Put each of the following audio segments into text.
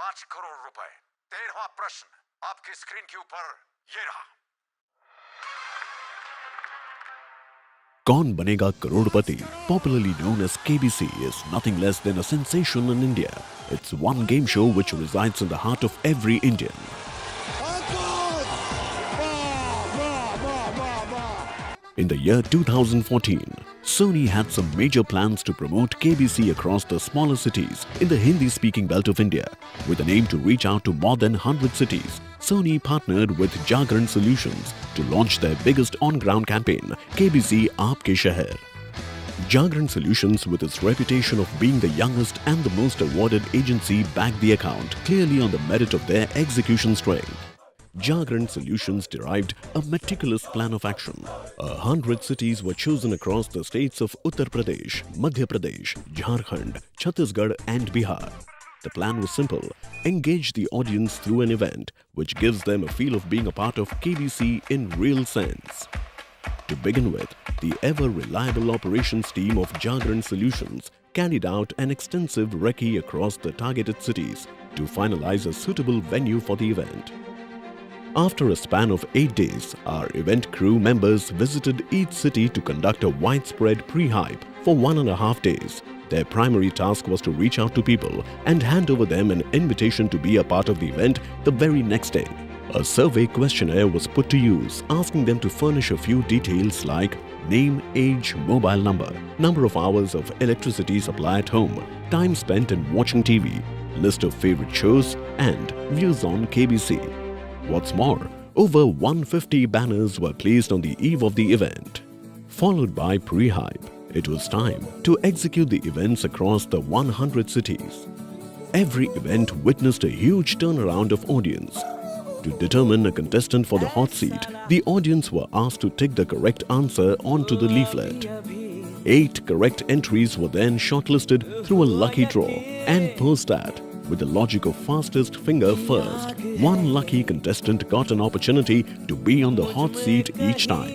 5 करोड़ रुपए। 13वां प्रश्न आपकी स्क्रीन के ऊपर ये रहा। कौन बनेगा करोड़पति, popularly known as KBC, is nothing less than a sensation in India. It's one game show which resides in the heart of every Indian. In the year 2014, Sony had some major plans to promote KBC across the smaller cities in the Hindi-speaking belt of India. With an aim to reach out to more than 100 cities, Sony partnered with Jagran Solutions to launch their biggest on-ground campaign, KBC Aapke Shahar. Jagran Solutions, with its reputation of being the youngest and the most awarded agency, backed the account clearly on the merit of their execution strength. Jagran Solutions derived a meticulous plan of action. 100 cities were chosen across the states of Uttar Pradesh, Madhya Pradesh, Jharkhand, Chhattisgarh and Bihar. The plan was simple: engage the audience through an event which gives them a feel of being a part of KBC in real sense. To begin with, the ever-reliable operations team of Jagran Solutions carried out an extensive recce across the targeted cities to finalize a suitable venue for the event. After a span of 8 days, our event crew members visited each city to conduct a widespread pre-hype for 1.5 days. Their primary task was to reach out to people and hand over them an invitation to be a part of the event the very next day. A survey questionnaire was put to use, asking them to furnish a few details like name, age, mobile number, number of hours of electricity supply at home, time spent in watching TV, list of favorite shows, and views on KBC. What's more, over 150 banners were placed on the eve of the event. Followed by pre-hype, it was time to execute the events across the 100 cities. Every event witnessed a huge turnaround of audience. To determine a contestant for the hot seat, the audience were asked to tick the correct answer onto the leaflet. 8 correct entries were then shortlisted through a lucky draw, and post that, with the logic of fastest finger first, one lucky contestant got an opportunity to be on the hot seat each time.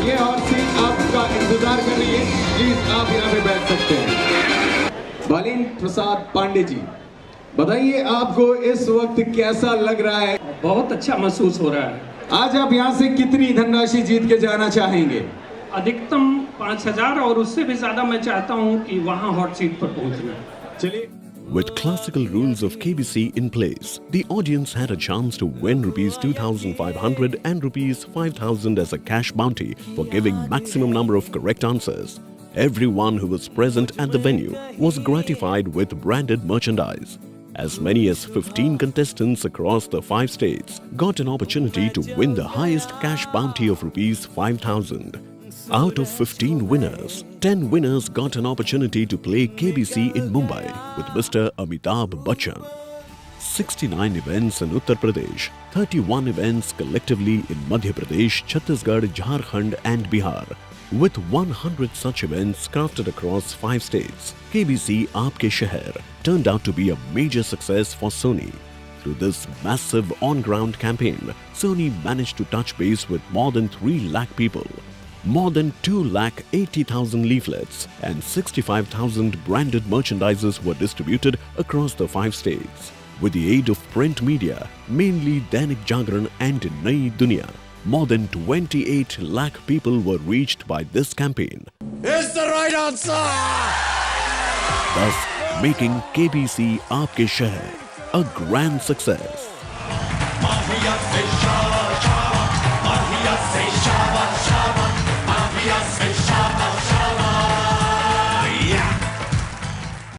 ये hot seat आपका इंतजार कर रही है, please आप यहाँ पे बैठ सकते हैं। बालीन प्रसाद पांडे जी, बताइए आपको इस वक्त कैसा लग रहा है? बहुत अच्छा महसूस हो रहा है। आज आप यहाँ से कितनी धनराशि जीत के जाना चाहेंगे? अधिकतम 5,000 और उससे भी ज्यादा मैं चाहता हूँ कि वहाँ हॉट सीट पर पहुँचना। चलिए। With classical rules of KBC in place, the audience had a chance to win ₹2,500 and ₹5,000 as a cash bounty for giving maximum number of correct answers. Everyone who was present at the venue was gratified with branded merchandise. As many as 15 contestants across the 5 states got an opportunity to win the highest cash bounty of ₹5,000. Out of 15 winners, 10 winners got an opportunity to play KBC in Mumbai with Mr. Amitabh Bachchan. 69 events in Uttar Pradesh, 31 events collectively in Madhya Pradesh, Chhattisgarh, Jharkhand and Bihar. With 100 such events crafted across 5 states, KBC Aapke Shahar turned out to be a major success for Sony. Through this massive on-ground campaign, Sony managed to touch base with more than 3 lakh people. More than 2,80,000 leaflets and 65,000 branded merchandises were distributed across the 5 states. With the aid of print media, mainly Dainik Jagran and Nayi Duniya, more than 28 lakh people were reached by this campaign. Is the right answer! Thus, making KBC Aapke Shahar a grand success. Mahia se shaba, shaba. Mahia se shaba, shaba.